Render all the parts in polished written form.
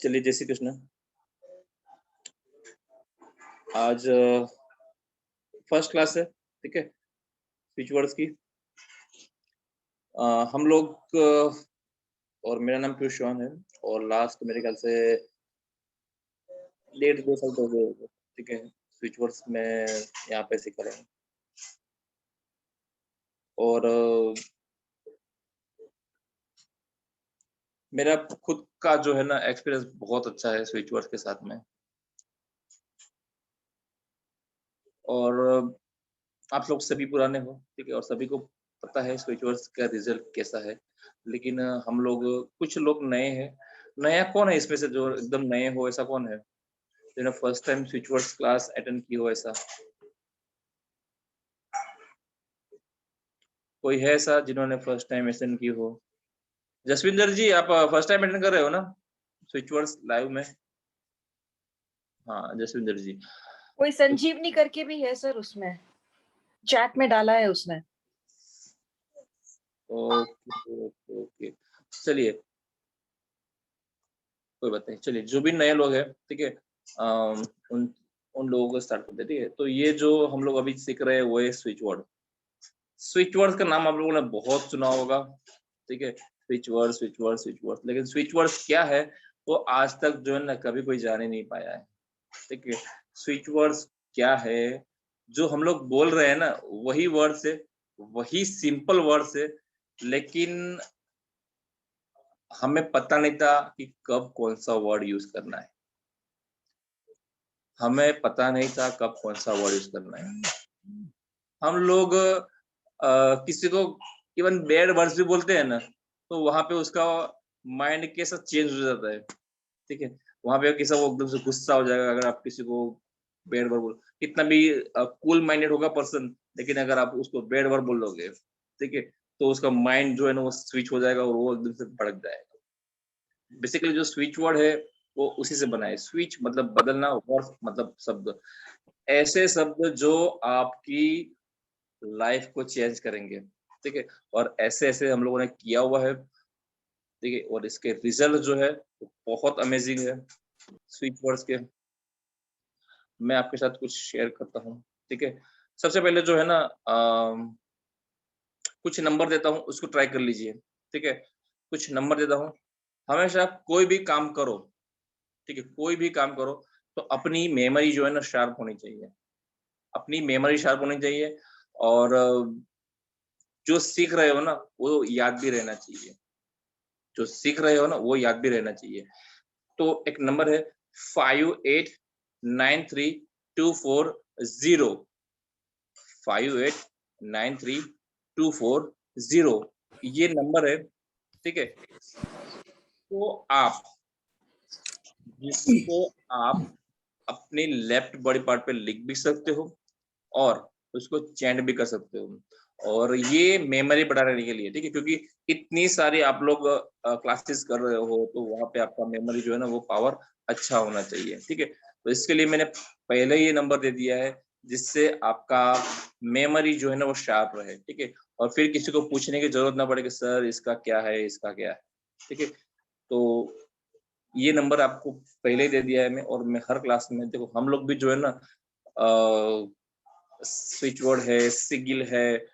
चलिए, जय श्री कृष्ण। आज फर्स्ट क्लास है, ठीक है, स्विच वर्ड्स की। हम लोग और मेरा नाम पीयूष चौहान है और लास्ट मेरे ख्याल से 1.5-2 साल तो हो गए होंगे, ठीक है, स्विच वर्ड्स में यहाँ पे सीख रहे हैं। और मेरा खुद का जो है ना एक्सपीरियंस बहुत अच्छा है स्विच वर्ड्स के साथ में। और आप लोग सभी पुराने हो, ठीक है, और सभी को पता है स्विच वर्ड्स का रिजल्ट कैसा है। लेकिन हम लोग कुछ लोग नए हैं। नया कौन है इसमें से जो एकदम नए हो, ऐसा कौन है जिन्होंने first time switch words class attend की हो? ऐसा कोई है ऐसा जिन्होंने फर्स्ट टाइम अटेंड की हो? जसविंदर जी, आप फर्स्ट टाइम अटेंड कर रहे हो ना स्विच वर्ड्स लाइव में? हाँ, जसविंदर जी। कोई संजीवनी करके भी है सर, उसमें चैट में डाला है उसने। ओके ओके ओके, चलिए कोई बात नहीं। चलिए, जो भी नए लोग हैं, ठीक है, उन उन लोगों को स्टार्ट करते हैं, ठीक है। तो ये जो हम लोग अभी सीख रहे हैं वो है स्विच वर्ड। स्विच वर्ड्स का नाम आप लोगों ने बहुत सुना होगा, ठीक है, switch word switch word switch word. लेकिन स्विच वर्ड्स क्या है वो आज तक जो है ना कभी कोई जान ही नहीं पाया है, ठीक है। स्विच वर्ड्स क्या है? जो हम लोग बोल रहे हैं ना वही वर्ड्स है, वही सिंपल वर्ड्स है, लेकिन हमें पता नहीं था कि कब कौन सा वर्ड यूज करना है। हमें पता नहीं था कब कौन सा वर्ड यूज करना है। हम लोग किसी को इवन बैड वर्ड्स भी बोलते हैं ना, तो वहां पे उसका माइंड कैसा चेंज हो जाता है, ठीक है। वहां पे किसी को एकदम से गुस्सा हो जाएगा अगर आप किसी को बैड वर्ड बोल, कितना भी कूल माइंडेड होगा पर्सन, लेकिन अगर आप उसको बैड वर्ड बोल दोगे, ठीक है, तो उसका माइंड जो है ना वो स्विच हो जाएगा और वो एकदम से भड़क जाएगा। बेसिकली जो स्विच वर्ड है वो उसी से बना है। स्विच मतलब बदलना, वर्ड मतलब शब्द, ऐसे शब्द जो आपकी लाइफ को चेंज करेंगे, ठीक है। और ऐसे ऐसे हम लोगों ने किया हुआ है, ठीक है, और इसके रिजल्ट जो है वो बहुत अमेजिंग है स्विच वर्ड्स के। मैं आपके साथ कुछ शेयर करता हूँ, ठीक है। सबसे पहले जो है ना कुछ नंबर देता हूँ, उसको ट्राई कर लीजिए, ठीक है। कुछ नंबर देता हूँ। हमेशा कोई भी काम करो, ठीक है, कोई भी काम करो तो अपनी मेमोरी जो है ना शार्प होनी चाहिए। अपनी मेमोरी शार्प होनी चाहिए और जो सीख रहे हो ना वो याद भी रहना चाहिए। जो सीख रहे हो ना वो याद भी रहना चाहिए। तो एक नंबर है 589324 589324 ये नंबर है, ठीक है। तो आप जिसको आप अपने लेफ्ट बॉडी पार्ट पे लिख भी सकते हो और उसको चैंट भी कर सकते हो। और ये मेमोरी बढ़ाने के लिए, ठीक है, क्योंकि इतनी सारी आप लोग क्लासेस कर रहे हो तो वहां पे आपका मेमोरी जो है ना वो पावर अच्छा होना चाहिए, ठीक है। तो इसके लिए मैंने पहले ही नंबर दे दिया है जिससे आपका मेमोरी जो है ना वो शार्प रहे, ठीक है। और फिर किसी को पूछने की जरूरत ना पड़े कि सर इसका क्या है, इसका क्या है, ठीक है। तो ये नंबर आपको पहले ही दे दिया है मैं, और मैं हर क्लास में, देखो हम लोग भी जो है ना स्विच वर्ड है, सिगिल है,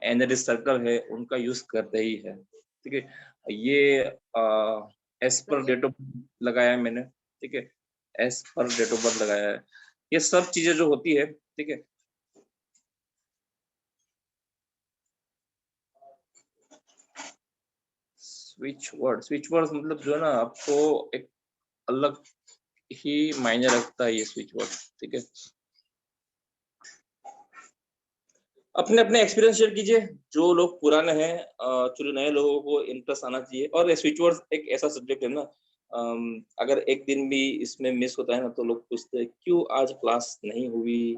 एनरी सर्कल है, उनका यूज करते ही है, ठीक है। ये एस पर डेट ऑफ लगाया है मैंने, ठीक है, एस पर डेट ऑफ बर्थ लगाया है। ये सब चीजें जो होती है, ठीक है। स्विच वर्ड मतलब जो है ना आपको एक अलग ही मायने रखता है ये स्विच वर्ड, ठीक है। अपने अपने एक्सपीरियंस शेयर कीजिए। जो लोग पुराने हैं, जो नए लोगों को इंटरेस्ट आना चाहिए। और स्विच वर्ड्स एक ऐसा सब्जेक्ट है ना, अगर एक दिन भी इसमें मिस होता है ना तो लोग पूछते हैं क्यों आज क्लास नहीं हुई,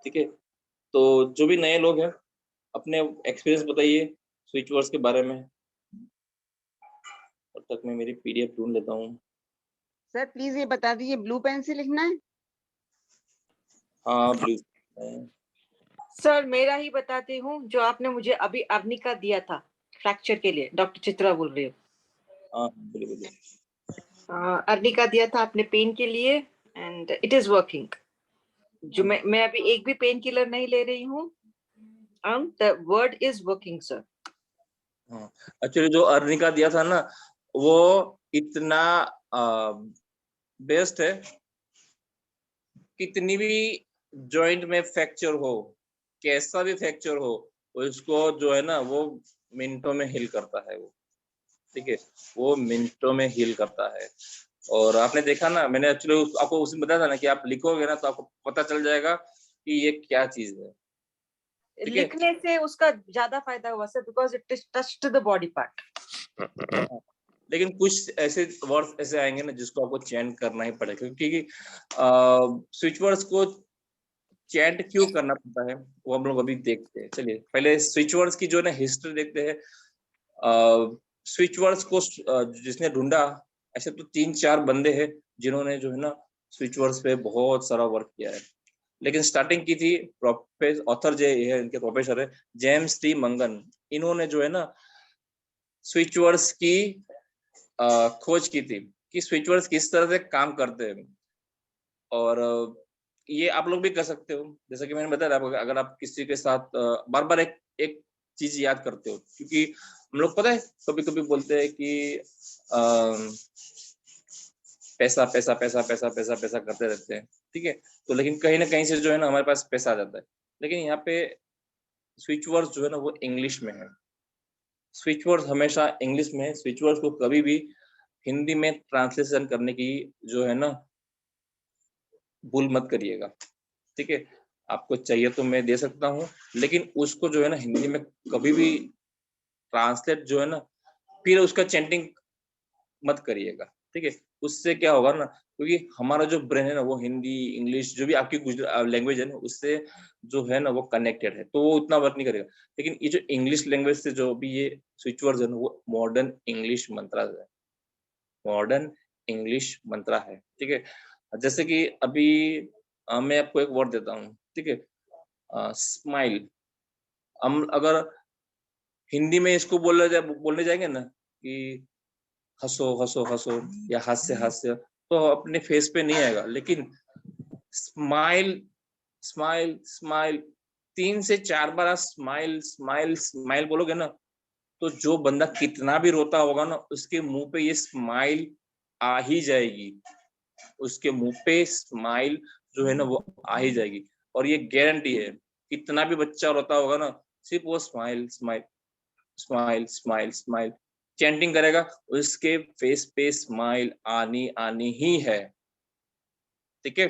ठीक है। तो जो भी नए लोग हैं अपने एक्सपीरियंस बताइए स्विच वर्ड्स के बारे में। तब तक मैं मेरी पीडीएफ ढूंढ लेता हूँ। सर प्लीज ये बता दीजिए, ब्लू पेन से लिखना है? हाँ, ब्लू। सर मेरा ही बताती हूँ, जो आपने मुझे अभी अर्निका दिया था फ्रैक्चर के लिए। डॉक्टर चित्रा बोल रही हूँ। हाँ बोलिए बोलिए। अर्निका दिया था आपने पेन के लिए, एंड इट इज वर्किंग। जो मैं अभी एक भी पेन किलर नहीं ले रही हूँ। The word is working sir. हाँ एक्चुअली जो अर्निका दिया था ना वो इतना बेस्ट है। कितनी भी जॉइंट में फ्रैक्चर हो, कैसा भी फ्रैक्चर हो, उसको जो है ना वो मिनटों में हील करता है वो। ठीक है, वो मिनटों में हील करता है। और आपने देखा ना, मैंने एक्चुअली आपको उसमें बताया था ना कि आप लिखोगे ना तो आपको पता चल जाएगा कि ये क्या चीज है। ठीक है, लिखने से उसका ज्यादा फायदा हुआ sir, because it is touched the body part. लेकिन कुछ ऐसे वर्ड्स ऐसे आएंगे ना जिसको आपको चेंज करना ही पड़ेगा, क्योंकि स्विच वर्ड्स को चैंट क्यों करना पड़ता है वो हम लोग अभी देखते हैं। चलिए पहले स्विच वर्ड्स की जो है ना हिस्ट्री देखते हैं। स्विच वर्ड्स को जिसने ढूंढा, ऐसे तो 3-4 बंदे हैं जिन्होंने जो है ना स्विच वर्ड्स पे बहुत सारा वर्क किया है। लेकिन स्टार्टिंग की थी प्रोफेसर ऑथर जो है, इनके प्रोफेसर है जेम्स टी मंगन। इन्होंने जो है ना स्विच वर्ड्स की खोज की थी कि स्विच वर्ड्स किस तरह से काम करते हैं। और ये आप लोग भी कर सकते हो। जैसा कि मैंने बताया था, अगर आप किसी के साथ बार बार एक एक चीज याद करते हो, क्योंकि हम लोग पता है कभी कभी बोलते हैं कि पैसा पैसा पैसा पैसा पैसा पैसा करते रहते हैं। ठीक है, तो लेकिन कहीं ना कहीं से जो है ना हमारे पास पैसा आ जाता है। लेकिन यहाँ पे स्विच वर्ड्स जो है ना वो इंग्लिश में है। स्विच वर्ड्स हमेशा इंग्लिश में है। स्विच वर्ड्स को कभी भी हिंदी में ट्रांसलेशन करने की जो है ना भूल मत करिएगा। ठीक है, आपको चाहिए तो मैं दे सकता हूँ, लेकिन उसको जो है ना हिंदी में कभी भी ट्रांसलेट जो है ना फिर उसका चैंटिंग मत करिएगा। ठीक है, उससे क्या होगा ना, क्योंकि हमारा जो ब्रेन है ना वो हिंदी इंग्लिश जो भी आपकी लैंग्वेज है ना उससे जो है ना वो कनेक्टेड है, तो वो उतना वर्क नहीं करेगा। लेकिन ये जो इंग्लिश लैंग्वेज से जो भी ये स्विच वर्ड्स है ना वो मॉडर्न इंग्लिश मंत्रा है। मॉडर्न इंग्लिश मंत्रा है। ठीक है, जैसे कि अभी मैं आपको एक वर्ड देता हूँ। ठीक है, स्माइल। हम अगर हिंदी में इसको बोलने जाएंगे ना कि हंसो हंसो हंसो या हास्य हास्य, तो अपने फेस पे नहीं आएगा। लेकिन स्माइल स्माइल स्माइल 3 से 4 बार आप स्माइल स्माइल स्माइल बोलोगे ना, तो जो बंदा कितना भी रोता होगा ना उसके मुंह पे ये स्माइल आ ही जाएगी। उसके मुंह पे स्माइल जो है ना वो आ ही जाएगी। और ये गारंटी है, कितना भी बच्चा रोता होगा ना सिर्फ वो smile smile smile smile smile chanting करेगा, उसके फेस पे स्माइल आनी आनी ही है। ठीक है,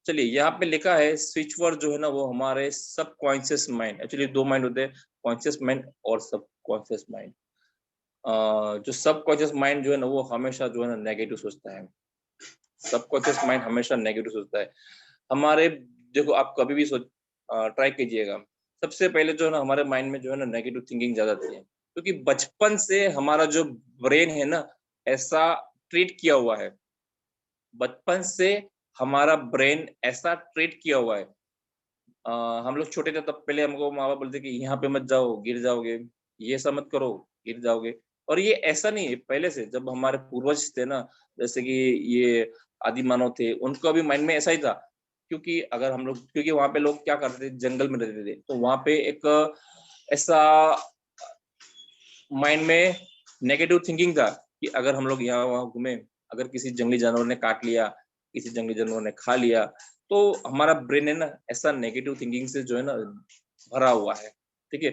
चलिए यहाँ पे लिखा है स्विच वर्ड जो है ना वो हमारे सब कॉन्शियस माइंड। एक्चुअली 2 माइंड होते हैं, कॉन्शियस माइंड और सब कॉन्शियस माइंड। जो सब कॉन्शियस माइंड जो है ना वो हमेशा जो है ना नेगेटिव सोचता है। सबकॉन्शियस माइंड हमेशा नेगेटिव सोचता है। हमारे देखो आप कभी भी सोच ट्राई कीजिएगा, सबसे पहले जो है ना हमारे माइंड में जो है ना नेगेटिव थिंकिंग ज्यादा आती है, क्योंकि बचपन से हमारा जो ब्रेन है ना ऐसा ट्रीट किया हुआ है। बचपन से हमारा ब्रेन ऐसा ट्रीट किया हुआ है। हम लोग छोटे थे तब पहले हमको माँ बाप बोलते कि यहाँ पे मत जाओ गिर जाओगे, ये सब मत करो गिर जाओगे। और ये ऐसा नहीं है, पहले से जब हमारे पूर्वज थे ना, जैसे कि ये आदि मानव थे, उनको भी माइंड में ऐसा ही था। क्योंकि अगर हम लोग, क्योंकि वहां पे लोग क्या करते थे, जंगल में रहते थे, तो वहां पे एक ऐसा माइंड में नेगेटिव थिंकिंग था कि अगर हम लोग यहाँ वहां घूमे, अगर किसी जंगली जानवर ने काट लिया, किसी जंगली जानवर ने खा लिया, तो हमारा ब्रेन है ना ऐसा नेगेटिव थिंकिंग से जो है ना भरा हुआ है। ठीक है,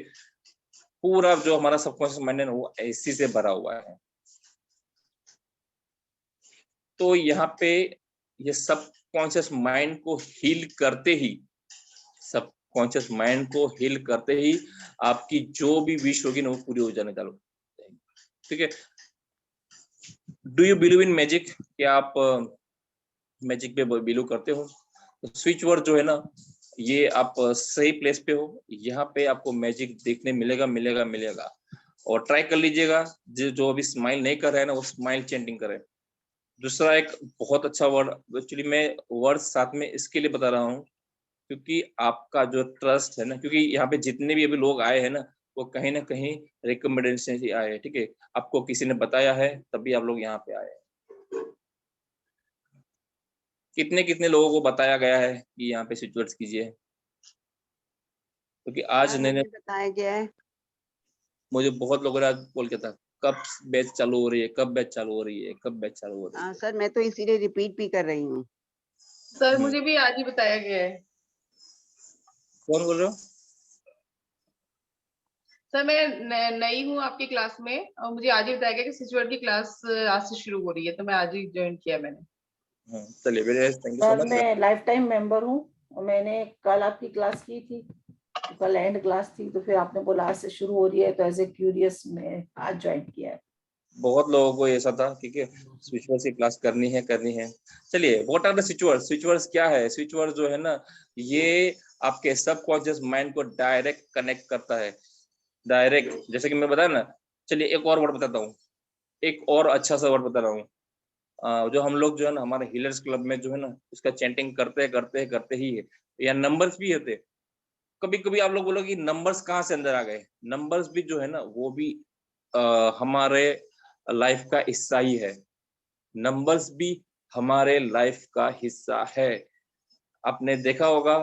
पूरा जो हमारा सबकॉन्शियस माइंड है ना वो ऐसी से भरा हुआ है। तो यहाँ पे ये सब कॉन्शियस माइंड को हील करते ही, सब कॉन्शियस माइंड को हील करते ही आपकी जो भी विश होगी ना वो पूरी हो जाने चालू। ठीक है, do you believe in magic? क्या आप मैजिक पे बिलीव करते हो? तो स्विच वर्ड जो है ना ये आप सही प्लेस पे हो, यहाँ पे आपको मैजिक देखने मिलेगा मिलेगा मिलेगा। और ट्राई कर लीजिएगा, जो अभी स्माइल नहीं कर रहा है ना वो स्माइल चेंटिंग करे। दूसरा एक बहुत अच्छा वर्ड, एक्चुअली मैं वर्ड साथ में इसके लिए बता रहा हूँ क्योंकि आपका जो ट्रस्ट है ना, क्योंकि यहाँ पे जितने भी अभी लोग आए हैं ना, वो कहीं ना कहीं रिकमेंडेशन से आए हैं, ठीक है, आपको किसी ने बताया है तभी आप लोग यहाँ पे आए हैं। कितने कितने लोगों को बताया गया है कि यहाँ पे स्विच वर्ड्स कीजिए, क्योंकि आज सर ने मुझे बताया गया है। मुझे बहुत लोगों ने आज बोल के था कब बैच चालू हो रही है, कब बैच चालू हो रही है, कब बैच चालू हो रही है। सर मैं तो इसीलिए रिपीट भी कर रही हूँ। सर मुझे भी आज ही बताया गया है। कौन बोल रहे हो? सर मैं नई हूँ आपकी क्लास में और मुझे आज ही बताया गया कि सिचुएट की क्लास आज से शुरू हो रही है, तो मैं आज ही ज्वाइन किया मैंने। चलिए very thank you so sir much. मैं लाइफ टाइम मेंबर हूँ और मैंने कल आपकी क्लास की थी, तो कल एंड क्लास थी, तो फिर आपने बोला आज से शुरू हो रही है, तो एज ए क्यूरियस मैं आज ज्वाइन किया है। बहुत लोगों को ऐसा था, ठीक है, स्विच वर्ड्स की क्लास करनी है। चलिए what are the switch words? Switch words क्या है? स्विच वर्ड जो है ना, ये आपके सबकॉन्शियस माइंड को डायरेक्ट कनेक्ट करता है, डायरेक्ट। जैसे कि मैं बताया ना, चलिए एक और वर्ड बताता हूँ, एक और अच्छा सा वर्ड बता रहा हूँ। जो हम लोग जो है ना हमारे हीलर्स क्लब में जो है ना, उसका चैंटिंग करते ही है, या नंबर्स भी होते। कभी कभी आप लोग बोलोगे कि नंबर्स कहाँ से अंदर आ गए? नंबर्स भी जो है ना, वो भी हमारे लाइफ का हिस्सा ही है। नंबर्स भी हमारे लाइफ का हिस्सा है। आपने देखा होगा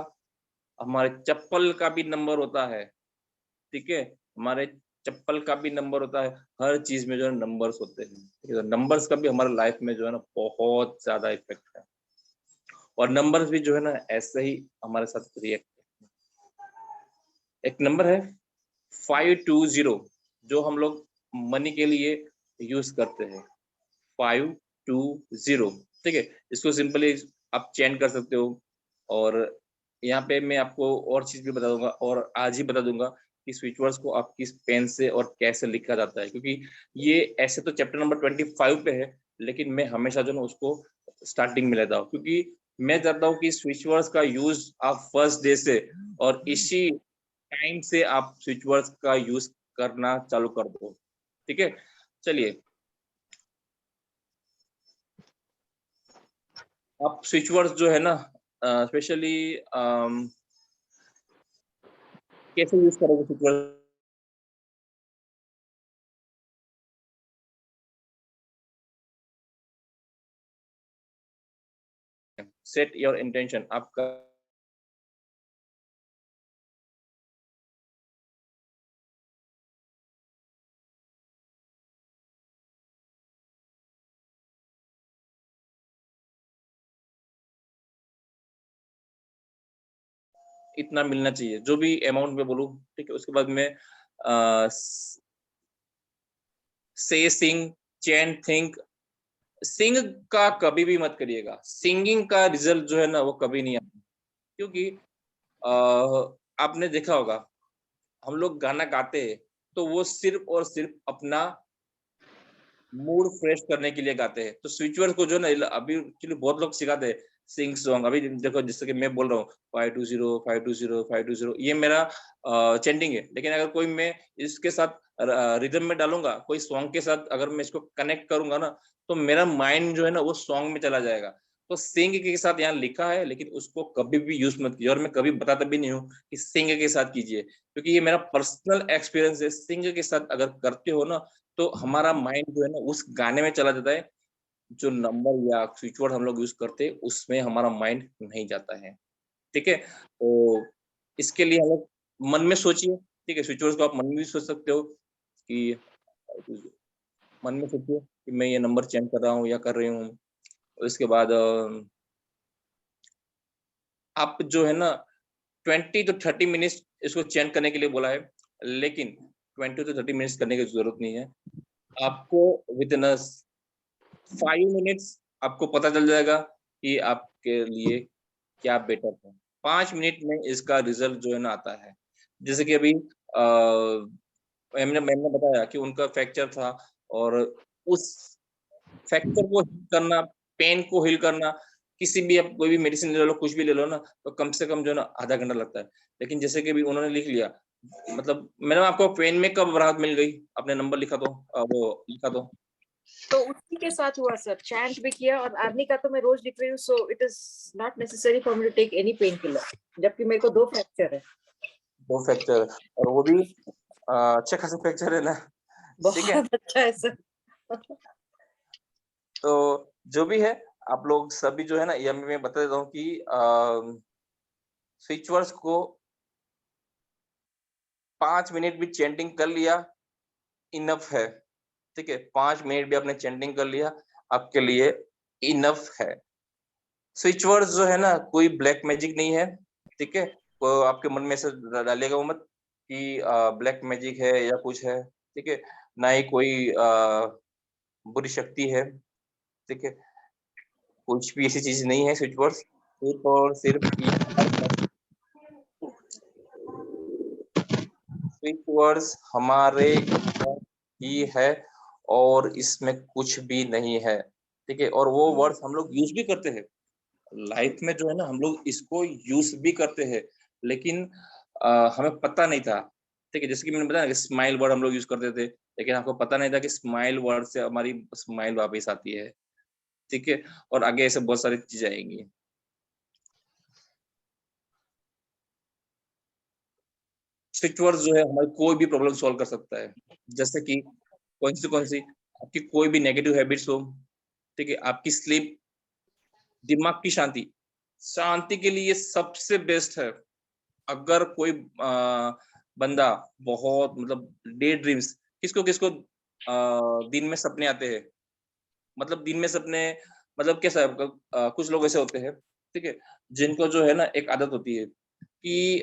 हमारे चप्पल का भी नंबर होता है, ठीक है, हमारे चप्पल का भी नंबर होता है। हर चीज में जो है नंबर्स होते हैं, ठीक है, तो नंबर्स का भी हमारे लाइफ में जो है ना बहुत ज्यादा इफेक्ट है, और नंबर्स भी जो है ना ऐसे ही हमारे साथ रिएक्ट। एक नंबर है 520 जो हम लोग मनी के लिए यूज करते हैं, 520, ठीक है। इसको सिंपली आप चेंज कर सकते हो। और यहाँ पे मैं आपको और चीज भी बता दूंगा, और आज ही बता दूंगा कि स्विच वर्ड्स को आप किस पेन से और कैसे लिखा जाता है, क्योंकि ये ऐसे तो चैप्टर नंबर 25 पे है, लेकिन मैं हमेशा जो ना उसको स्टार्टिंग में लेता हूँ, क्योंकि मैं चाहता हूँ कि स्विच वर्ड्स का यूज आप फर्स्ट डे से और इसी टाइम से आप स्विच वर्ड्स का यूज करना चालू कर दो, ठीक है। चलिए आप स्विच वर्ड्स जो है ना स्पेशली कैसे यूज करोगे switch word? Set your intention. आपका इतना मिलना चाहिए, जो भी अमाउंट में बोलूं, ठीक है। उसके बाद में से, सिंग, चैंट, थिंक। सिंग का कभी भी मत करिएगा, सिंगिंग का रिजल्ट जो है ना वो कभी नहीं आता, क्योंकि आपने देखा होगा हम लोग गाना गाते हैं तो वो सिर्फ और सिर्फ अपना मूड फ्रेश करने के लिए गाते हैं। तो स्विच वर्ड को जो ना अभी एक्चुअली बहुत लोग सिखाते हैं सिंग सॉन्ग। अभी देखो जैसे कि मैं बोल रहा हूँ 520 520 520, ये मेरा चेंटिंग है, लेकिन अगर कोई मैं इसके साथ रिदम में डालूंगा, कोई सॉन्ग के साथ अगर मैं इसको कनेक्ट करूंगा ना, तो मेरा माइंड जो है ना वो सॉन्ग में चला जाएगा। तो सिंग के साथ यहाँ लिखा है, लेकिन उसको कभी भी यूज मत कीजिए, और मैं कभी बताता भी नहीं हूँ कि सिंग के साथ कीजिए, क्योंकि ये मेरा पर्सनल एक्सपीरियंस है। सिंग के साथ अगर करते हो ना, तो हमारा माइंड जो है ना उस गाने में चला जाता है, जो नंबर या स्विच वर्ड हम लोग यूज करते हैं उसमें हमारा माइंड नहीं जाता है, ठीक है। तो इसके लिए हम लोग मन में सोचिए, ठीक है। स्विच वर्ड को आप मन में भी सोच सकते हो कि मन में सोचिए कि मैं ये नंबर चेंज कर रहा हूँ या कर रही हूँ। उसके बाद आप जो है ना 20 to 30 मिनट्स इसको चेंज करने के लिए बोला है, लेकिन 20 to 30 मिनट्स करने की जरूरत नहीं है। आपको विद इन 5 मिनट्स आपको पता चल जाएगा कि आपके लिए क्या बेटर है। 5 मिनट में इसका रिजल्ट जो है ना आता है। जैसे कि अभी मैंने बताया कि उनका फ्रैक्चर था, और उस फ्रैक्चर को हील करना, पेन को हील करना, किसी भी आप कोई भी मेडिसिन ले लो, कुछ भी ले लो ना, तो कम से कम जो है ना आधा घंटा लगता है। लेकिन जैसे कि अभी उन्होंने लिख लिया, मतलब मैंने आपको पेन में कब राहत मिल गई? अपने नंबर लिखा दो, वो लिखा दो। तो उसी के साथ हुआ सर, चैंट भी किया और आर्निका तो मैं रोज लिख रही हूँ, so it is not necessary for me to take any pain killer, जबकि मेरे को 2 फ्रैक्चर है। 2 फ्रैक्चर और वो भी अच्छे खासे फ्रैक्चर है ना, ठीक है। बहुत अच्छा है सर। तो जो भी है आप लोग सभी जो है ना, ये मैं बता देता हूँ कि स्विच वर्ड्स को 5 मिनट भी चैंटिंग कर लिया इनफ है, ठीक है। 5 मिनट भी आपने चैंटिंग कर लिया आपके लिए इनफ है। स्विच वर्ड्स जो है ना कोई ब्लैक मैजिक नहीं है, ठीक है। तो आपके मन में से डालेगा वो मत कि ब्लैक मैजिक है या कुछ है, ठीक है। ना ही कोई बुरी शक्ति है, ठीक है। कुछ भी ऐसी चीज नहीं है। स्विच वर्ड्स सिर्फ और सिर्फ स्विच वर्ड्स हमारे ही है और इसमें कुछ भी नहीं है, ठीक है। और वो वर्ड्स हम लोग यूज भी करते हैं लाइफ में, जो है ना हम लोग इसको यूज भी करते हैं, लेकिन हमें पता नहीं था, ठीक है। जैसे कि मैंने बताया कि स्माइल वर्ड हम लोग यूज करते थे, लेकिन आपको पता नहीं था कि स्माइल वर्ड से हमारी स्माइल वापस आती है, ठीक है। और आगे ऐसे बहुत सारी चीजें आएंगी। स्विच वर्ड जो है हमारी कोई भी प्रॉब्लम सॉल्व कर सकता है। जैसे कि कौन सी आपकी कोई भी नेगेटिव हैबिट्स हो, ठीक है। आपकी स्लीप, दिमाग की शांति, शांति के लिए सबसे बेस्ट है। अगर कोई बंदा बहुत मतलब डे ड्रीम्स, किसको किसको दिन में सपने आते हैं, मतलब दिन में सपने, मतलब कैसा है कुछ लोग ऐसे होते हैं, ठीक है, जिनको जो है ना एक आदत होती है कि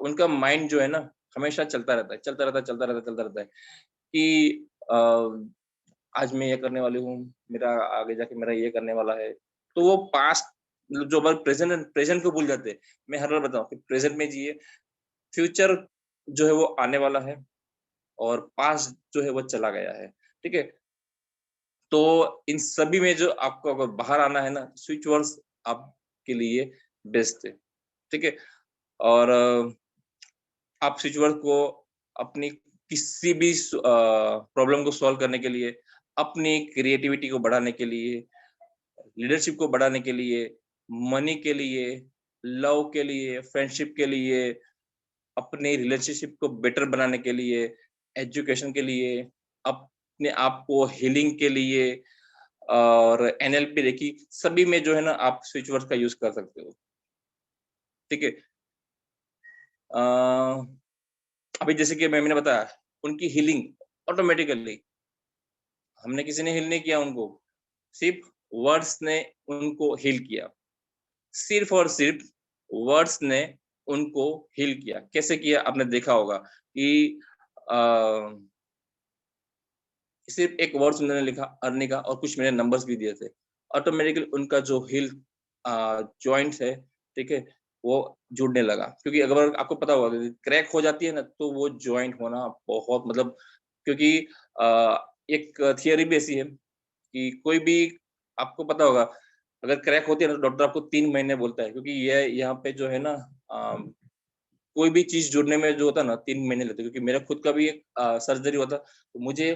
उनका माइंड जो है ना हमेशा चलता रहता है, चलता रहता है, चलता रहता है, चलता रहता है कि आज मैं ये करने वाली हूँ, मेरा आगे जाके मेरा ये करने वाला है। तो वो पास्ट मतलब जो हमारे प्रेजेंट को भूल जाते हैं। मैं हर बार बताऊं कि प्रेजेंट में जिए, फ्यूचर जो है वो आने वाला है और पास्ट जो है वो चला गया है, ठीक है। तो इन सभी में जो आपको अगर बाहर आना है ना, स्विच वर्ड्स आपके लिए बेस्ट है, ठीक है। और आप स्विच वर्ड को अपनी किसी भी प्रॉब्लम को सॉल्व करने के लिए, अपनी क्रिएटिविटी को बढ़ाने के लिए, लीडरशिप को बढ़ाने के लिए, मनी के लिए, लव के लिए, फ्रेंडशिप के लिए, अपने रिलेशनशिप को बेटर बनाने के लिए, एजुकेशन के लिए, अपने आप को हीलिंग के लिए और एनएलपी रेकी, सभी में जो है ना आप स्विच वर्ड का यूज कर सकते हो, ठीक है। अभी जैसे कि मैंने बताया उनकी हीलिंग ऑटोमेटिकली, हमने किसी ने हील नहीं किया उनको, सिर्फ वर्ड्स ने उनको हील किया, सिर्फ और सिर्फ वर्ड्स ने उनको हील किया। कैसे किया आपने देखा होगा कि सिर्फ एक वर्ड्स उन्होंने लिखा अर्निका और कुछ मैंने नंबर्स भी दिए थे, ऑटोमेटिकली उनका जो हील जॉइंट्स है, ठीक है, वो जुड़ने लगा। क्योंकि अगर आपको पता होगा क्रैक हो जाती है ना तो वो जॉइंट होना बहुत मतलब, क्योंकि एक थियरी भी ऐसी है कि कोई भी, आपको पता होगा अगर क्रैक होती है ना तो डॉक्टर आपको 3 महीने बोलता है, क्योंकि ये यहाँ पे जो है ना कोई भी चीज जुड़ने में जो होता है ना 3 महीने लगते हैं। क्योंकि मेरा खुद का भी एक सर्जरी होता तो मुझे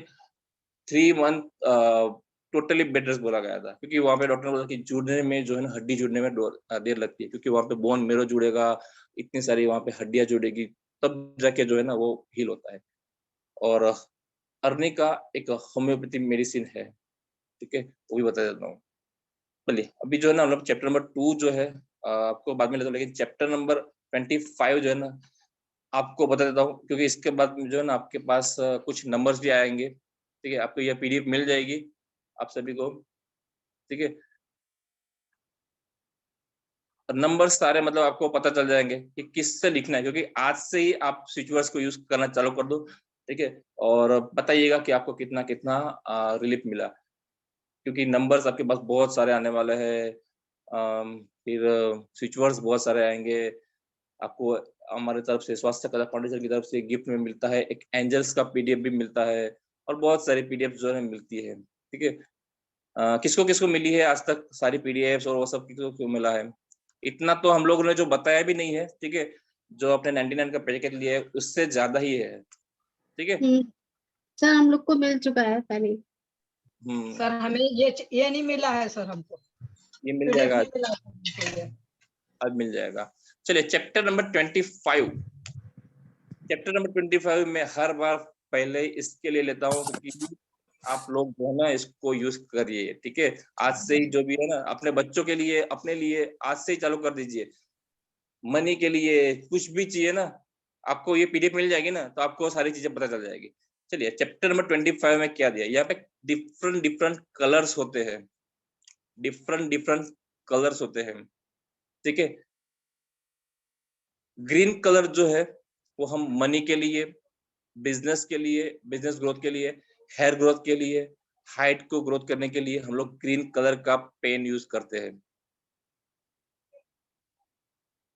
3 मंथ टोटली बेड रेस्ट बोला गया था, क्योंकि वहाँ पे डॉक्टर ने बोला कि जुड़ने में जो है ना हड्डी जुड़ने में देर लगती है, क्योंकि वहाँ पे बोन मेरो जुड़ेगा, इतनी सारी वहाँ पे हड्डियां जुड़ेगी, तब जाके जो है ना वो हील होता है। और अर्निका एक होम्योपैथी मेडिसिन है, ठीक है, वो भी बता देता हूँ। चलिए अभी जो है ना हम लोग चैप्टर नंबर 2 जो है आपको बाद में लेता हूँ, लेकिन चैप्टर नंबर 25 जो है ना आपको बता देता हूँ, क्योंकि इसके बाद जो है ना आपके पास कुछ नंबर्स भी आएंगे, ठीक है। आपको यह पीडीएफ मिल जाएगी आप सभी को, ठीक है। नंबर सारे मतलब आपको पता चल जाएंगे कि किससे लिखना है, क्योंकि आज से ही आप स्विच वर्ड्स को यूज करना चालू कर दो, ठीक है। और बताइएगा कि आपको कितना कितना रिलीफ मिला, क्योंकि नंबर्स आपके पास बहुत सारे आने वाले हैं। फिर स्विच वर्ड्स बहुत सारे आएंगे आपको। हमारे तरफ से स्वास्थ्य कला फाउंडेशन की तरफ से गिफ्ट में मिलता है, एक एंजल्स का पीडीएफ भी मिलता है और बहुत सारी पीडीएफ जो है मिलती है, ठीक है। किसको किसको मिली है आज तक सारी पीडीएफ्स और वो सब किसको क्यों मिला है, इतना तो हम लोगों ने जो बताया भी नहीं है, ठीक है। जो अपने 99 का पैकेट लिया है उससे ज्यादा ही है, ठीक है। सर हम लोग को मिल चुका है पहले। सर हमें ये नहीं मिला है सर, हमको ये मिल PDF जाएगा, नहीं मिला है। अब मिल जाएगा। चलिए चैप्टर नंबर 25। चैप्टर नंबर 25 में हर बार पहले इसके लिए लेता हूँ क्योंकि आप लोग जो है ना इसको यूज करिए, ठीक है। आज से ही जो भी है ना अपने बच्चों के लिए, अपने लिए आज से ही चालू कर दीजिए। मनी के लिए कुछ भी चाहिए ना, आपको ये PDF मिल जाएगी ना, तो आपको सारी चीजें पता चल जाएगी। चलिए चैप्टर नंबर 25 में क्या दिया, यहाँ पे डिफरेंट डिफरेंट कलर्स होते हैं, डिफरेंट डिफरेंट कलर्स होते हैं, ठीक है। ग्रीन कलर जो है वो हम मनी के लिए, बिजनेस के लिए, बिजनेस ग्रोथ के लिए, हेयर ग्रोथ के लिए, हाइट को ग्रोथ करने के लिए हम लोग ग्रीन कलर का पेन यूज करते हैं।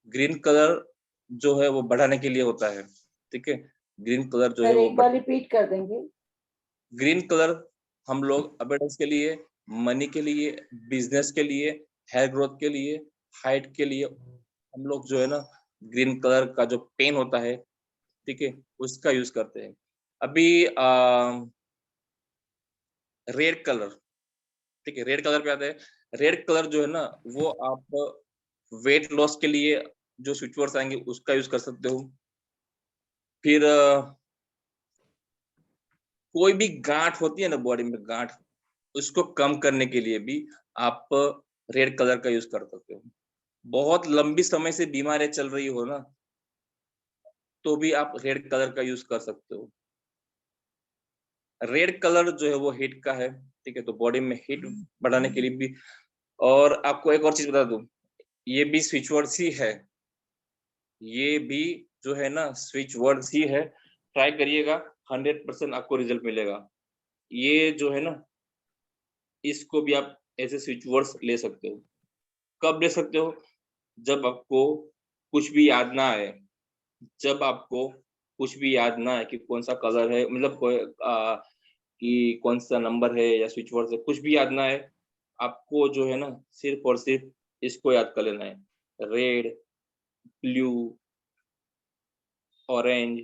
ग्रीन कलर जो है वो बढ़ाने के लिए होता है, ठीक है। ग्रीन कलर जो है सर वो एक बार रिपीट कर देंगे। ग्रीन कलर हम लोग अबेंडेंस के लिए, मनी के लिए, बिजनेस के लिए, हेयर ग्रोथ के लिए, हाइट के लिए हम लोग जो है ना ग्रीन कलर का जो पेन होता है, ठीक है, उसका यूज करते हैं। अभी रेड कलर, ठीक है, रेड कलर पे आते हैं। रेड कलर जो है ना वो आप वेट लॉस के लिए जो स्विच वर्ड्स आएंगे उसका यूज कर सकते हो। फिर कोई भी गांठ होती है ना बॉडी में, गांठ, उसको कम करने के लिए भी आप रेड कलर का यूज कर सकते हो। बहुत लंबी समय से बीमारियां चल रही हो ना, तो भी आप रेड कलर का यूज कर सकते हो। रेड कलर जो है वो हीट का है, ठीक है, तो बॉडी में हीट बढ़ाने के लिए भी। और आपको एक और चीज बता दूं, ये भी स्विच वर्ड्स ही है, ये भी जो है ना स्विच वर्ड्स ही है। ट्राई करिएगा, 100% आपको रिजल्ट मिलेगा। ये जो है ना इसको भी आप ऐसे स्विच वर्ड्स ले सकते हो। कब ले सकते हो? जब आपको कुछ भी याद ना आए, जब आपको कुछ भी याद ना आए कि कौन सा कलर है, मतलब कि कौन सा नंबर है या स्विच वर्ड है, कुछ भी याद ना आए, आपको जो है ना सिर्फ और सिर्फ इसको याद कर लेना है। Red, blue, orange,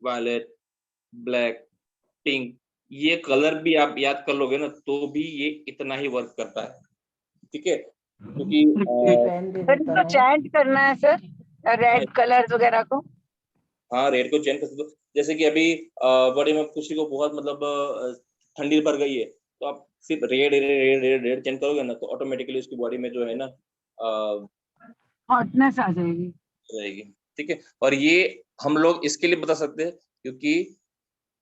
violet, black, pink, ये कलर भी आप याद कर लोगे ना तो भी ये इतना ही वर्क करता है, ठीक है। क्योंकि पेन दे सर देता इसको मैं। चैंट करना है सर, रेड कलर्स वगैरह को। हाँ रेड को चेंज कर सकते हो। जैसे कि अभी बॉडी में किसी को बहुत मतलब ठंडी पड़ गई है, तो आप सिर्फ red red red red red change करोगे ना, तो ऑटोमेटिकली उसकी बॉडी में जो है ना हॉटनेस आ जाएगी। रहेगी, ठीक है। और ये हम लोग इसके लिए बता सकते हैं क्योंकि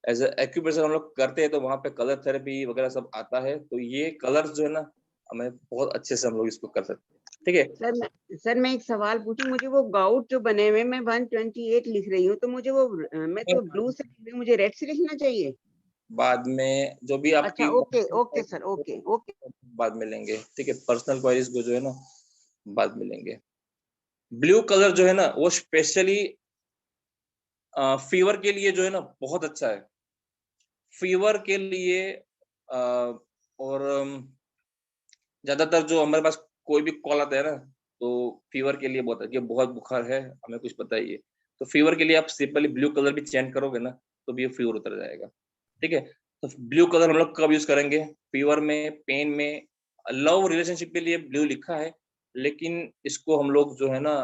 एज एक्यूप्रेशर हम लोग करते हैं तो वहां पे कलर थेरेपी वगैरह सब आता है, तो ये कलर्स जो है ना हमें बहुत अच्छे से हम लोग इसको कर सकते हैं, ठीक है। सर मैं एक सवाल पूछूं, मुझे वो गाउट जो बने हुए मैं 128 लिख रही हूँ, तो मुझे वो मैं तो ब्लू से लिख रही हूँ, मुझे रेड से लिखना चाहिए? बाद में जो भी आपकी अच्छा okay okay sir, okay okay. बाद में लेंगे, ठीक है। पर्सनल क्वेरीज को जो है ना बाद में लेंगे। ब्लू कलर जो है ना वो स्पेशली फीवर के लिए जो है ना बहुत अच्छा है, फीवर के लिए। और ज्यादातर जो हमारे पास कोई भी कॉल आता है ना तो फीवर के लिए बहुत है कि बहुत बुखार है, हमें कुछ बताइए, तो फीवर के लिए आप सिंपली ब्लू कलर भी चेंज करोगे ना तो भी फीवर उतर जाएगा, ठीक है। तो ब्लू कलर हम लोग कब यूज करेंगे? फीवर में, पेन में। लव रिलेशनशिप के लिए ब्लू लिखा है, लेकिन इसको हम लोग जो है ना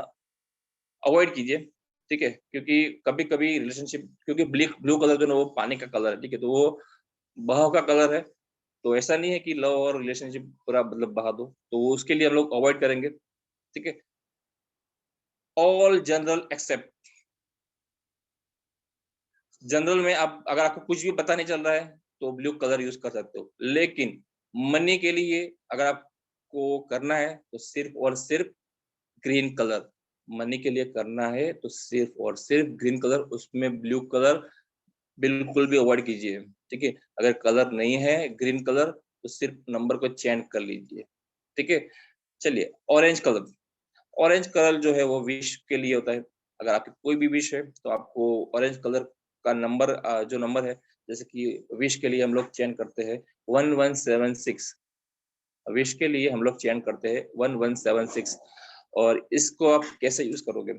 अवॉइड कीजिए, ठीक है, क्योंकि कभी कभी रिलेशनशिप, क्योंकि ब्लू कलर जो है वो पानी का कलर है, ठीक है, तो वो बहाव का कलर है, तो ऐसा नहीं है कि लव और रिलेशनशिप पूरा मतलब बहा दो, तो उसके लिए हम लोग अवॉइड करेंगे, ठीक है। ऑल जनरल एक्सेप्ट, जनरल में आप अगर आपको कुछ भी पता नहीं चल रहा है तो ब्लू कलर यूज कर सकते हो, लेकिन मनी के लिए अगर आपको करना है तो सिर्फ और सिर्फ ग्रीन कलर, मनी के लिए करना है तो सिर्फ और सिर्फ ग्रीन कलर, उसमें ब्लू कलर बिल्कुल भी अवॉइड कीजिए, ठीक है। अगर कलर नहीं है ग्रीन कलर तो सिर्फ नंबर को चेंज कर लीजिए, ठीक है। चलिए ऑरेंज कलर, ऑरेंज कलर जो है वो विश के लिए होता है। अगर आपकी कोई भी विश है तो आपको ऑरेंज कलर का नंबर, जो नंबर है, जैसे कि विश के लिए हम लोग चेंज करते हैं 1176, विश के लिए हम लोग चेंज करते हैं 1176। और इसको आप कैसे यूज करोगे?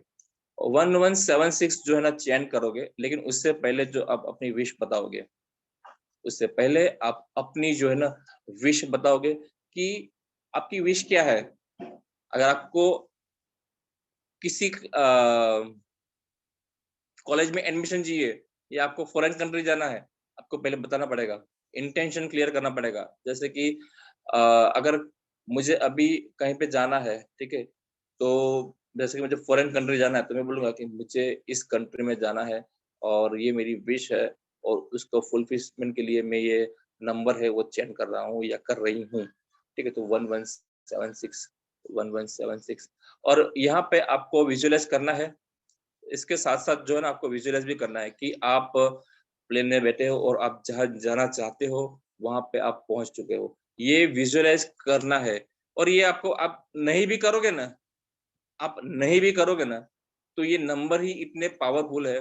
1176 जो है ना चेंज करोगे, लेकिन उससे पहले जो आप अपनी विश बताओगे उससे पहले आप अपनी जो है ना विश बताओगे कि आपकी विश क्या है। अगर आपको किसी कॉलेज में एडमिशन चाहिए या आपको फॉरेन कंट्री जाना है, आपको पहले बताना पड़ेगा, इंटेंशन क्लियर करना पड़ेगा। जैसे कि अगर मुझे अभी कहीं पे जाना है, ठीक है, तो जैसे कि मुझे फॉरेन कंट्री जाना है, तो मैं बोलूंगा कि मुझे इस कंट्री में जाना है और ये मेरी विश है, और उसको फुलफिलमेंट के लिए मैं ये नंबर है वो चेंज कर रहा हूँ या कर रही हूँ, ठीक है। तो 1176 1176, और यहाँ पे आपको विजुअलाइज करना है। इसके साथ साथ जो है ना आपको विजुअलाइज भी करना है कि आप प्लेन में बैठे हो और आप जहाँ जाना चाहते हो वहां पे आप पहुंच चुके हो, ये विजुअलाइज करना है। और ये आपको आप नहीं भी करोगे ना, आप नहीं भी करोगे ना, तो ये नंबर ही इतने पावरफुल है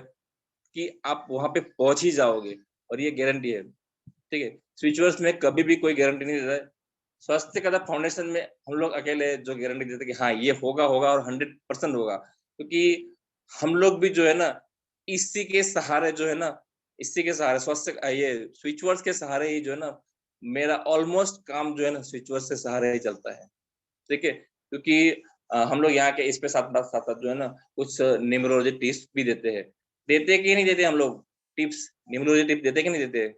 कि आप वहां पे पहुंच ही जाओगे, और ये गारंटी है, ठीक है। स्विचवर्स में कभी भी कोई गारंटी नहीं देता है। स्वास्थ्य कदा फाउंडेशन में हम लोग अकेले जो गारंटी देते हैं कि हाँ ये होगा होगा और 100% होगा, क्योंकि हम लोग भी जो है ना इसी के सहारे जो है ना, इसी के सहारे स्वास्थ्य ये स्विचवर्स के सहारे ही जो है ना मेरा ऑलमोस्ट काम जो है ना स्विचवर्स से सहारे ही चलता है, ठीक है। क्योंकि हम लोग यहाँ के इस पे साथ साथ जो है ना कुछ न्यूमरोलॉजी टिप्स भी देते हैं। देते कि नहीं देते हम लोग टिप्स, न्यूमरोलॉजी टिप्स देते कि नहीं देते?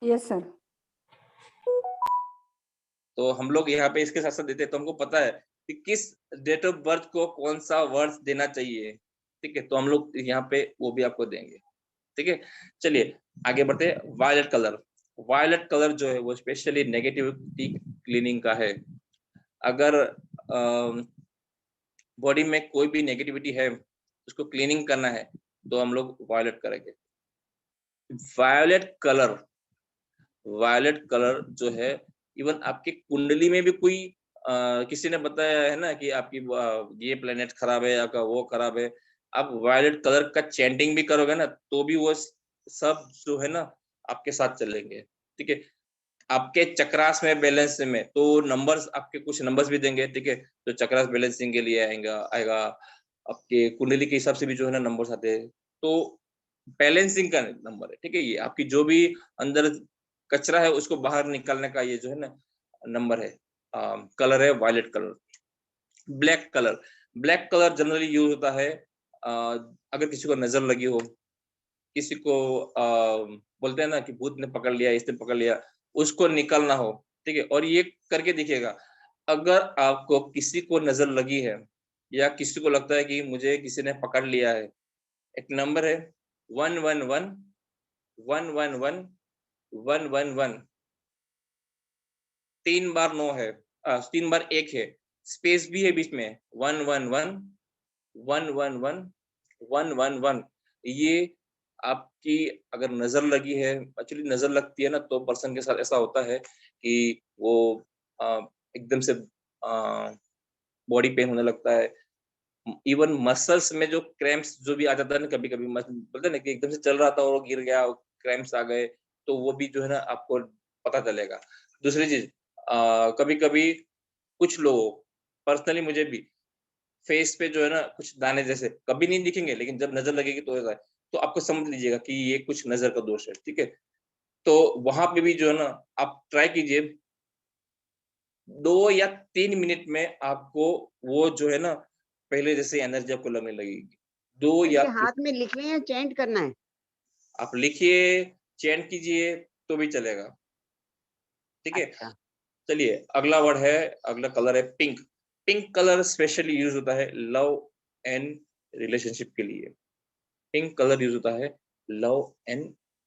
Yes sir. तो हम लोग यहाँ पे इसके साथ साथ देते हैं, तो हमको पता है कि किस डेट ऑफ बर्थ को कौन सा वर्ड देना चाहिए, ठीक है। तो हम लोग यहाँ पे वो भी आपको देंगे, ठीक है। चलिए आगे बढ़ते हैं। वायलेट कलर, वायलेट कलर जो है वो स्पेशली नेगेटिविटी क्लीनिंग का है। अगर बॉडी में कोई भी नेगेटिविटी है उसको क्लीनिंग करना है तो हम लोग वायलेट करेंगे। वायलेट कलर, वायलेट कलर जो है इवन आपकी कुंडली में भी कोई किसी ने बताया है ना कि आपकी ये प्लेनेट खराब है, आपका वो खराब है, आप वायलेट कलर का चैंटिंग भी करोगे ना तो भी वो सब जो है ना आपके साथ चलेंगे, ठीक है। आपके चक्रास में बैलेंस में तो नंबर्स, आपके कुछ नंबर्स भी देंगे, ठीक है। तो चक्रास बैलेंसिंग के लिए आएगा आपके कुंडली के हिसाब से भी जो है ना नंबर्स आते हैं, तो बैलेंसिंग का नंबर है, ठीक है। ये आपकी जो भी अंदर कचरा है उसको बाहर निकालने का ये जो है ना नंबर है, कलर है violet colour. Black colour, black colour generally use होता है अगर किसी को नजर लगी हो, किसी को बोलते हैं ना कि भूत ने पकड़ लिया, इसने पकड़ लिया, उसको निकलना हो, ठीक है। और ये करके दिखेगा, अगर आपको किसी को नजर लगी है या किसी को लगता है कि मुझे किसी ने पकड़ लिया है, एक नंबर है 111 111 111, 3 बार 9 है, 3 बार 1 है, स्पेस भी है बीच में, 111 111 111। ये आपकी अगर नजर लगी है, एक्चुअली नजर लगती है ना तो पर्सन के साथ ऐसा होता है कि वो एकदम से बॉडी पेन होने लगता है, इवन मसल्स में जो क्रैम्प्स जो भी आ जाता है ना, कभी कभी बोलते हैं ना कि एकदम से चल रहा था और गिर गया, क्रैम्प्स आ गए, तो वो भी जो है ना आपको पता चलेगा। दूसरी चीज, कभी कभी कुछ लोगों, पर्सनली मुझे भी फेस पे जो है ना कुछ दाने जैसे कभी नहीं दिखेंगे, लेकिन जब नजर लगेगी तो ऐसा है, तो आपको समझ लीजिएगा कि ये कुछ नजर का दोष है, ठीक है। तो वहां पे भी जो है ना आप ट्राई कीजिए, 2 या 3 मिनट में आपको वो जो है ना पहले जैसे एनर्जी आपको लगने लगेगी। दो या ये हाथ में लिखना है या चैंट करना है? आप लिखिए, चैंट कीजिए तो भी चलेगा, ठीक है। अच्छा, चलिए अगला वर्ड है, अगला कलर है pink. Pink colour specially use होता है लव एंड रिलेशनशिप के लिए। पिंक कलर यूज होता है लव एंड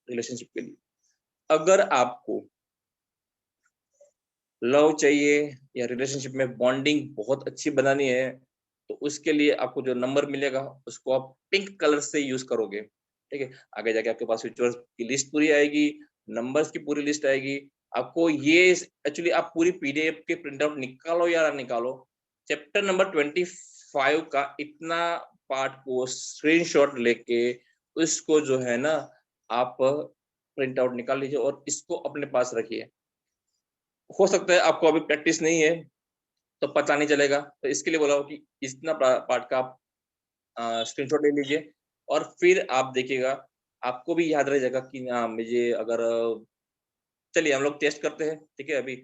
रिलेशनशिप के लिए। अगर आपको लव चाहिए या रिलेशनशिप में बॉन्डिंग बहुत अच्छी बनानी है, तो उसके लिए आपको जो नंबर मिलेगा उसको आप पिंक कलर से यूज करोगे, ठीक है। आगे जाके आपके पास फीचर्स की लिस्ट पूरी आएगी, नंबर्स की पूरी लिस्ट आएगी। आपको ये एक्चुअली आप पूरी पीडीएफ के प्रिंट आउट निकालो या ना निकालो, चैप्टर नंबर 25 का इतना पार्ट को स्क्रीनशॉट लेके उसको जो है ना आप प्रिंट आउट निकाल लीजिए और इसको अपने पास रखिए। हो सकता है आपको अभी प्रैक्टिस नहीं है तो पता नहीं चलेगा, तो इसके लिए बोला हो कि इतना पार्ट का आप स्क्रीनशॉट ले लीजिए और फिर आप देखिएगा, आपको भी याद रह जाएगा कि हाँ मुझे अगर चलिए हम लोग टेस्ट करते हैं, ठीक है। अभी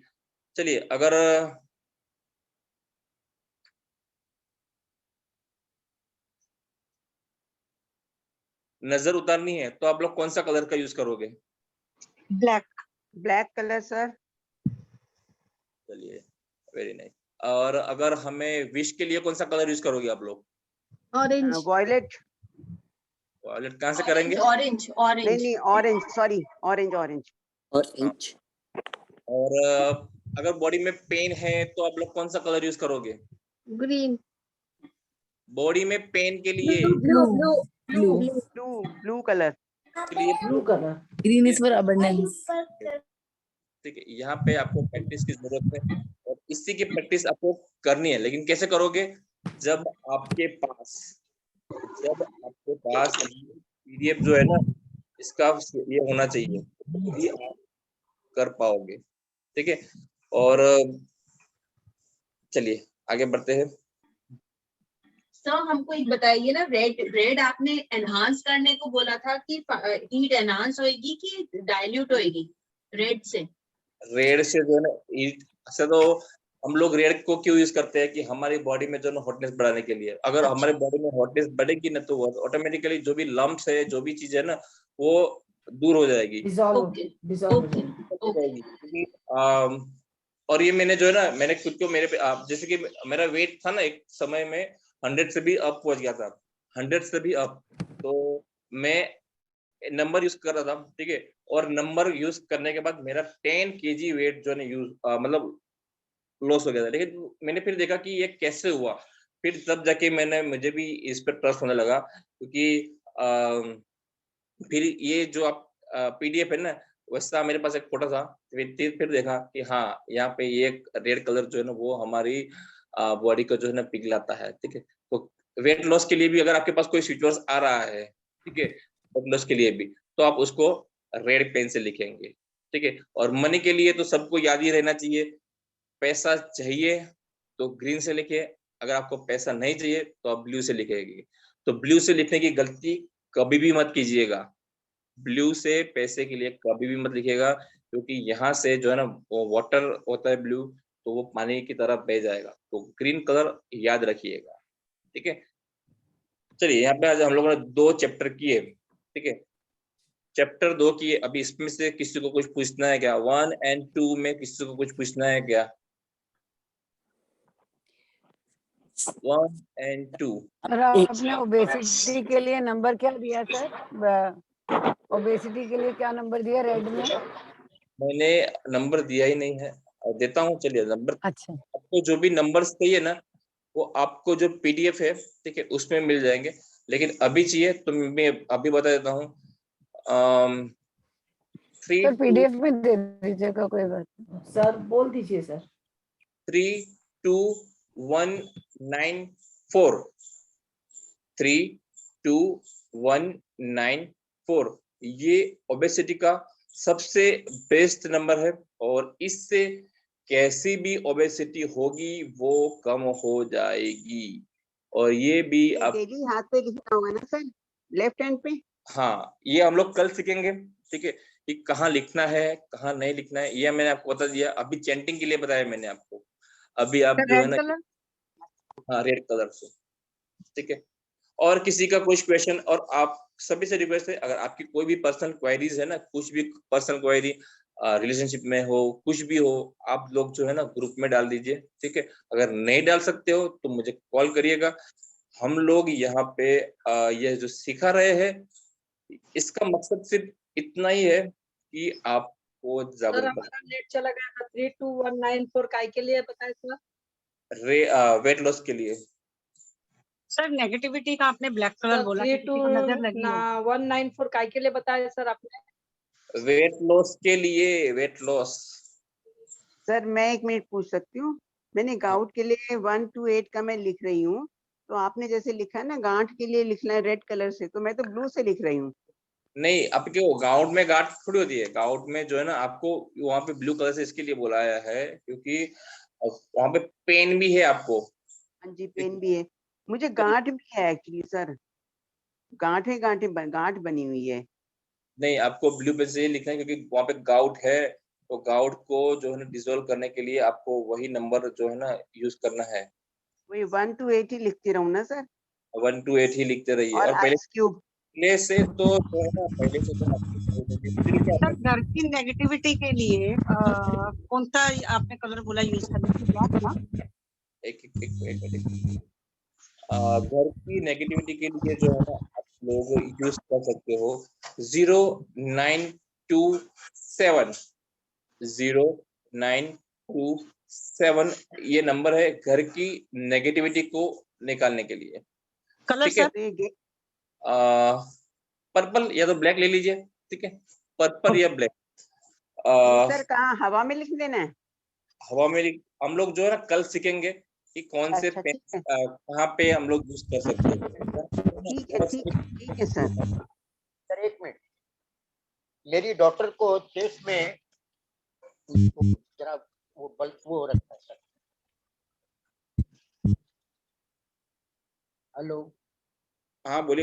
चलिए, अगर नजर उतारनी है तो आप लोग कौन सा कलर का यूज करोगे? Black colour sir. चलिए, वेरी नाइस। और अगर हमें विश के लिए कौन सा कलर यूज करोगे आप लोग? ऑरेंज। वॉयलेट। वॉयलेट कहाँ से करेंगे? ऑरेंज नहीं ऑरेंज नहीं ऑरेंज, सॉरी ऑरेंज। ऑरेंज। और अगर बॉडी में पेन है तो आप लोग कौन सा कलर यूज करोगे? ग्रीन बॉडी में पेन के लिए blue blue blue. Blue colour. Blue colour. Green is for abundance. ठीक है, यहाँ पे आपको प्रैक्टिस की जरूरत है और इसी की प्रैक्टिस आपको करनी है। लेकिन कैसे करोगे? जब आपके पास पीडीएफ जो है ना, इसका ये होना चाहिए, तभी आप कर पाओगे, ठीक है। और चलिए आगे बढ़ते हैं। सर हमको एक बताइए ना, रेड आपने एनहांस करने को बोला था कि हीट एनहांस होएगी कि डाइल्यूट होएगी रेड से? रेड से जो है ना, ऐसे तो हम लोग रेड को क्यों यूज करते हैं कि हमारी बॉडी में जो है ना हॉटनेस बढ़ाने के लिए। अगर हमारे बॉडी में हॉटनेस बढ़ेगी ना तो ऑटोमेटिकली जो भी लम्प्स है, जो भी चीज है ना, वो दूर हो जाएगी, डिसॉल्व ओके डिसॉल्व ओके क्योंकि और ये मैंने जो है ना, मैंने खुद को मेरे पे जैसे कि मेरा वेट था ना एक समय में 100 से भी अप पहुंच गया था, 100 से भी अप। तो मैं नंबर यूज कर रहा था, ठीक है। और नंबर यूज करने के बाद मेरा 10 kg वेट जो है ना मतलब लॉस हो गया था। लेकिन मैंने फिर देखा कि ये कैसे हुआ, फिर तब जाके मुझे भी इस पर ट्रस्ट होने लगा। क्योंकि फिर ये जो आप पीडीएफ है ना, वैसा मेरे पास एक फोटो था, फिर देखा कि हाँ, यहाँ पे ये रेड कलर जो है ना वो हमारी बॉडी को जो है ना पिघलाता है, ठीक है। तो वेट लॉस के लिए भी अगर आपके पास कोई स्विचवर्ड्स आ रहा है, ठीक है, वेट लॉस के लिए भी, तो आप उसको रेड पेन से लिखेंगे, ठीक है। और मनी के लिए तो सबको याद ही रहना चाहिए, पैसा चाहिए तो ग्रीन से लिखिए, अगर आपको पैसा नहीं चाहिए तो आप ब्लू से लिखेंगे। तो ब्लू से लिखने की गलती कभी भी मत कीजिएगा। ब्लू से पैसे के लिए कभी भी मत लिखिएगा, क्योंकि यहाँ से जो है ना वो वाटर होता है ब्लू, तो वो पानी की तरफ बह जाएगा। तो ग्रीन कलर याद रखिएगा, ठीक है। चलिए, यहाँ पे आज हम लोगों ने 2 चैप्टर किए, ठीक है। चैप्टर 2 किए। अभी इसमें से किसी को कुछ पूछना है क्या? 1 और 2 में किसी को कुछ पूछना है क्या? 1 और 2। और आपने ओबेसिटी के लिए नंबर क्या दिया सर? ओबेसिटी के लिए क्या नंबर दिया रेड में? मैंने नंबर दिया ही नहीं है, और देता हूँ। चलिए नंबर, अच्छा, आपको जो भी नंबर्स चाहिए ना, वो आपको जो पीडीएफ है, ठीक है, उसमें मिल जाएंगे। लेकिन अभी चाहिए तो मैं अभी बता देता हूँ। 3 सर पीडीएफ में दे दीजिएगा, कोई बात नहीं। सर बोल दीजिए सर। 3, 2, 1, 9, 4। 3, 2, 1, 9, 4 ये ओबेसिटी का सबसे बेस्ट नंबर है। और इससे कैसी भी ओबेसिटी होगी वो कम हो जाएगी। और ये भी आप डेली हाथ पे लिखना होगा ना सर, लेफ्ट हैंड पे? हाँ, ये हम लोग कल सीखेंगे, ठीक है, कि कहाँ लिखना है कहाँ नहीं लिखना है। ये मैंने आपको बता दिया। अभी चैंटिंग के लिए बताया मैंने आपको। अभी आप जो है रेड ना, कलर। हाँ, रेड कलर से, ठीक है। और किसी का कुछ क्वेश्चन, और आप सभी से रिक्वेस्ट है, अगर आपकी कोई भी पर्सनल क्वेरीज है ना, कुछ भी पर्सनल क्वेरी रिलेशनशिप में हो, कुछ भी हो, आप लोग जो है ना ग्रुप में डाल दीजिए, ठीक है। अगर नहीं डाल सकते हो तो मुझे कॉल करिएगा। हम लोग यहाँ पे ये जो सिखा रहे हैं, इसका मकसद सिर्फ इतना ही है कि आपको सर जागरूक हमारा नेट चला गया था। 32194 काय के लिए बताए सर? वेट लॉस के लिए। सर नेगेटिविटी का आपने ब्लैक कलर बोला, किसी को नजर लगी हो? 194 काय के लिए बताया सर आपने? वेट लॉस के लिए, वेट लॉस। सर मैं 1 मिनट पूछ सकती हूँ? मैंने गाउट के लिए 1 to 8 का मैं लिख रही हूँ, तो आपने जैसे लिखा है ना गांठ के लिए लिखना है रेड कलर से, तो मैं तो ब्लू से लिख रही हूँ। नहीं, आपके वो गाउट में गांठ थोड़ी होती है। गाउट में जो है ना, आपको वहां पे ब्लू कलर से इसके लिए बुलाया है क्योंकि वहां पे पेन भी है आपको। हाँ जी, पेन भी है मुझे, गांठ भी है एक्चुअली सर, गांठ बनी हुई है। नहीं, आपको ब्लू पेन से लिखना है क्योंकि वहां पे गाउट है तो गाउट को जो है ना डिसॉल्व करने के लिए आपको वही नंबर जो है ना यूज करना है। वही 1 to 8 ही लिखती रहूं ना सर? 1 to 8 ही लिखते रहिए। और और x क्यूब पहले से तो जो है ना पहले से तो आपकी सर घर की नेगेटिविटी के लिए कौन सा आपने कलर बोला यूज करने के बाद ना? एक घर की नेगेटिविटी के लिए जो है ना आप लोग यूज कर सकते हो 0927 0927 ये नंबर है घर की नेगेटिविटी को निकालने के लिए। कलर ठीक है, सर? पर्पल या तो ब्लैक ले लीजिए। ठीक है, पर्पल या ब्लैक। सर कहाँ हवा में लिख देना है? हवा में हम लोग जो है ना कल सीखेंगे कि कौन से अच्छा, पेन ठीक है। कहाँ पे हम लोग यूज कर सकते हैं। ठीक है सर। सर एक मिनट, मेरी डॉटर को चेस्ट में जरा वो बल्ब वो रखता है सर। हेलो, हाँ बोलिए।